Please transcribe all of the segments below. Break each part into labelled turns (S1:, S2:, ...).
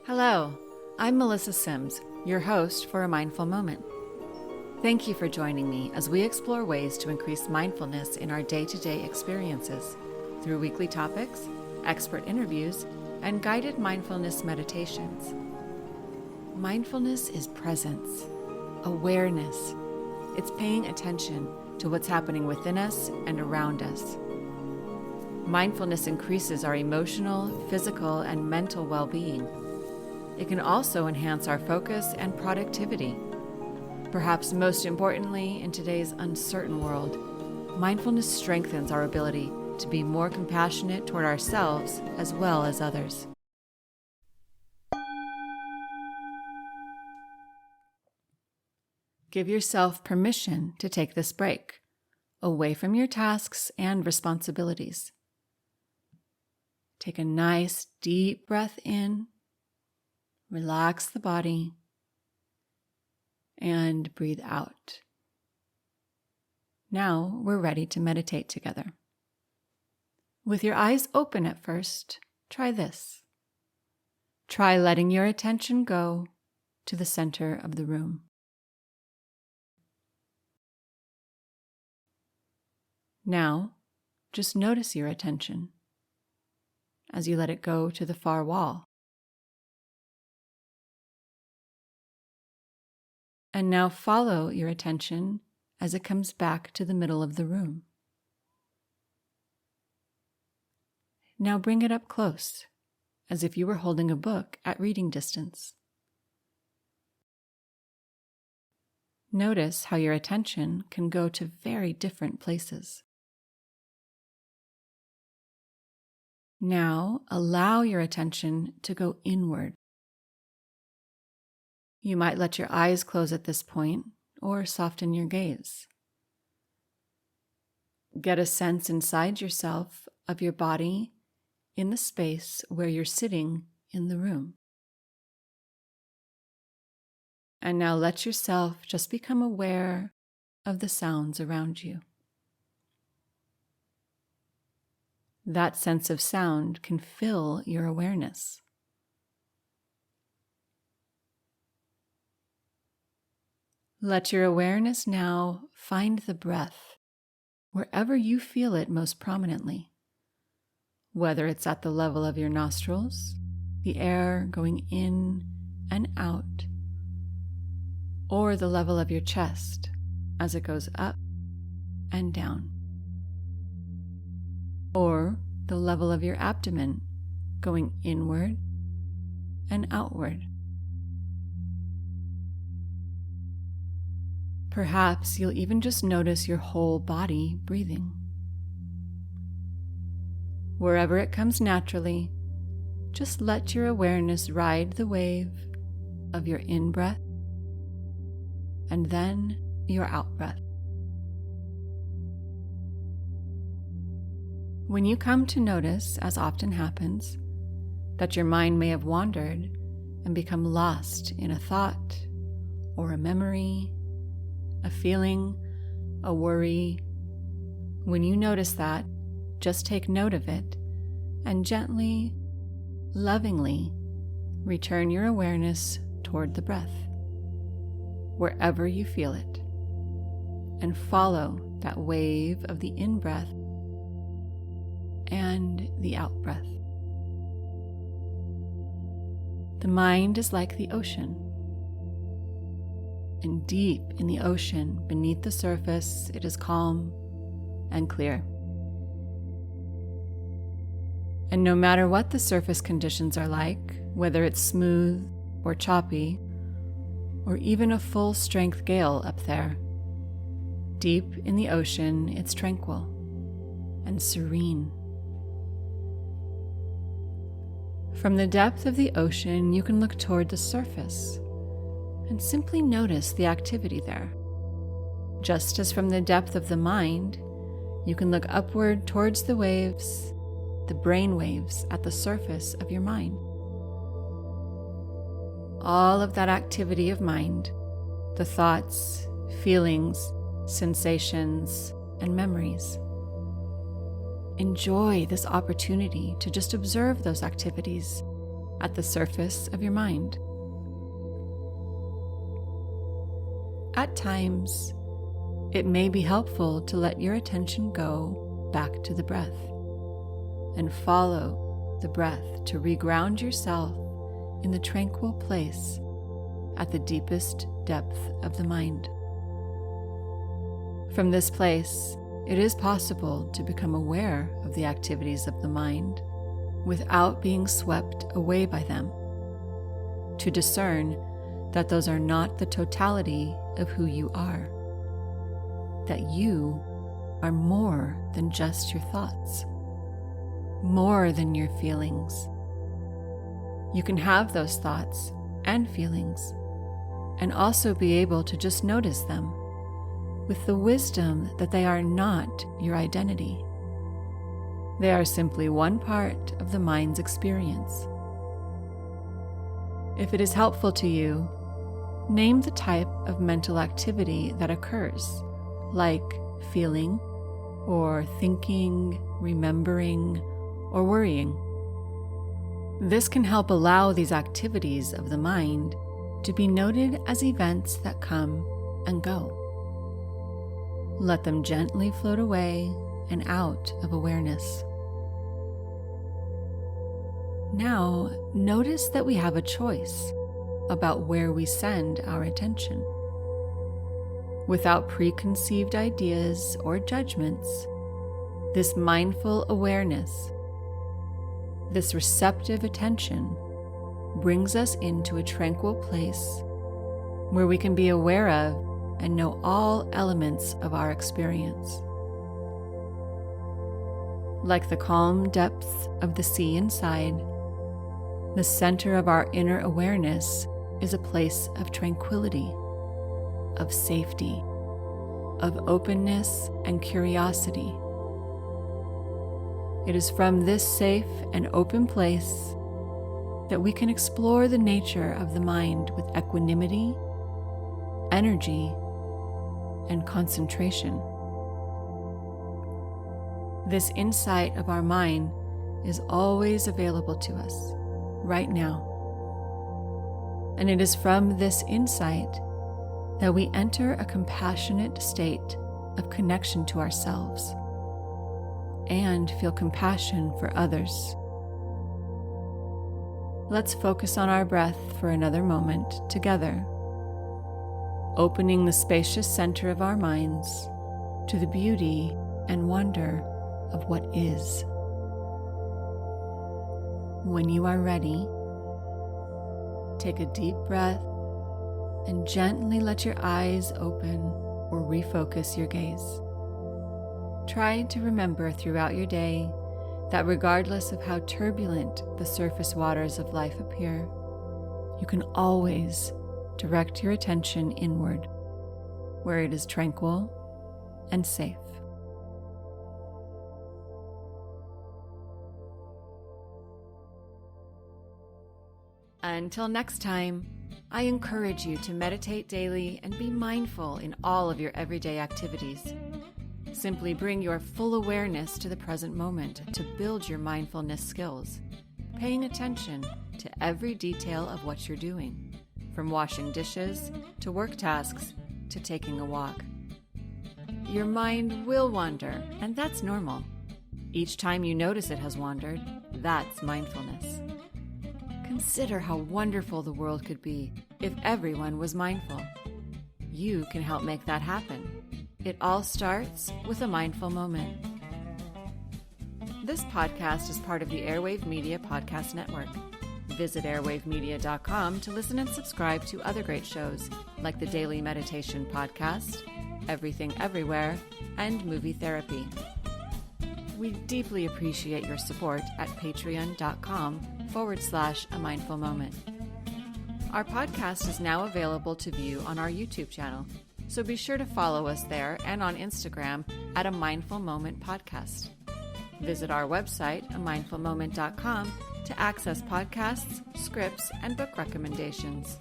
S1: Hello, I'm Melissa Sims, your host for A Mindful Moment. Thank you for joining me as we explore ways to increase mindfulness in our day-to-day experiences through weekly topics, expert interviews, and guided mindfulness meditations. Mindfulness is presence, awareness. It's paying attention to what's happening within us and around us. Mindfulness increases our emotional, physical, and mental well-being. It can also enhance our focus and productivity. Perhaps most importantly, in today's uncertain world, mindfulness strengthens our ability to be more compassionate toward ourselves as well as others. Give yourself permission to take this break, away from your tasks and responsibilities. Take a nice, deep breath in. Relax the body and breathe out. Now we're ready to meditate together. With your eyes open at first, try this. Try letting your attention go to the center of the room. Now, just notice your attention as you let it go to the far wall. And now follow your attention as it comes back to the middle of the room. Now bring it up close, as if you were holding a book at reading distance. Notice how your attention can go to very different places. Now allow your attention to go inward. You might let your eyes close at this point or soften your gaze. Get a sense inside yourself of your body in the space where you're sitting in the room. And now let yourself just become aware of the sounds around you. That sense of sound can fill your awareness. Let your awareness now find the breath wherever you feel it most prominently, whether it's at the level of your nostrils, the air going in and out, or the level of your chest as it goes up and down, or the level of your abdomen going inward and outward. Perhaps you'll even just notice your whole body breathing. Wherever it comes naturally, just let your awareness ride the wave of your in-breath and then your out-breath. When you come to notice, as often happens, that your mind may have wandered and become lost in a thought or a memory, a feeling, a worry, when you notice that, just take note of it and gently, lovingly return your awareness toward the breath, wherever you feel it, and follow that wave of the in-breath and the out-breath. The mind is like the ocean. And deep in the ocean, beneath the surface, it is calm and clear. And no matter what the surface conditions are like, whether it's smooth or choppy, or even a full-strength gale up there, deep in the ocean, it's tranquil and serene. From the depth of the ocean, you can look toward the surface and simply notice the activity there. Just as from the depth of the mind, you can look upward towards the waves, the brain waves at the surface of your mind. All of that activity of mind, the thoughts, feelings, sensations, and memories. Enjoy this opportunity to just observe those activities at the surface of your mind. At times, it may be helpful to let your attention go back to the breath and follow the breath to reground yourself in the tranquil place at the deepest depth of the mind. From this place, it is possible to become aware of the activities of the mind without being swept away by them, to discern that those are not the totality of who you are, that you are more than just your thoughts, more than your feelings. You can have those thoughts and feelings and also be able to just notice them with the wisdom that they are not your identity. They are simply one part of the mind's experience. If it is helpful to you, name the type of mental activity that occurs, like feeling, or thinking, remembering, or worrying. This can help allow these activities of the mind to be noted as events that come and go. Let them gently float away and out of awareness. Now, notice that we have a choice about where we send our attention. Without preconceived ideas or judgments, this mindful awareness, this receptive attention, brings us into a tranquil place where we can be aware of and know all elements of our experience. Like the calm depths of the sea inside, the center of our inner awareness is a place of tranquility, of safety, of openness and curiosity. It is from this safe and open place that we can explore the nature of the mind with equanimity, energy, and concentration. This insight of our mind is always available to us, right now. And it is from this insight that we enter a compassionate state of connection to ourselves and feel compassion for others. Let's focus on our breath for another moment together, opening the spacious center of our minds to the beauty and wonder of what is. When you are ready, take a deep breath and gently let your eyes open or refocus your gaze. Try to remember throughout your day that regardless of how turbulent the surface waters of life appear, you can always direct your attention inward, where it is tranquil and safe. Until next time, I encourage you to meditate daily and be mindful in all of your everyday activities. Simply bring your full awareness to the present moment to build your mindfulness skills, paying attention to every detail of what you're doing, from washing dishes to work tasks to taking a walk. Your mind will wander, and that's normal. Each time you notice it has wandered, that's mindfulness. Consider how wonderful the world could be if everyone was mindful. You can help make that happen. It all starts with a mindful moment. This podcast is part of the Airwave Media Podcast Network. Visit airwavemedia.com to listen and subscribe to other great shows like the Daily Meditation Podcast, Everything Everywhere, and Movie Therapy. We deeply appreciate your support at patreon.com/A Mindful Moment. Our podcast is now available to view on our YouTube channel, so be sure to follow us there and on Instagram at A Mindful Moment Podcast. Visit our website, amindfulmoment.com, to access podcasts, scripts, and book recommendations.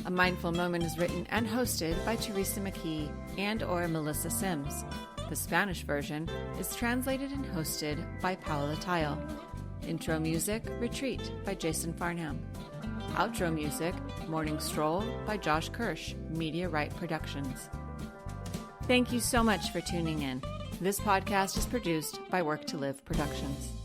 S1: A Mindful Moment is written and hosted by Teresa McKee and/or Melissa Sims. The Spanish version is translated and hosted by Paula Tile. Intro music, Retreat by Jason Farnham. Outro music, Morning Stroll by Josh Kirsch, Media Right Productions. Thank you so much for tuning in. This podcast is produced by Work to Live Productions.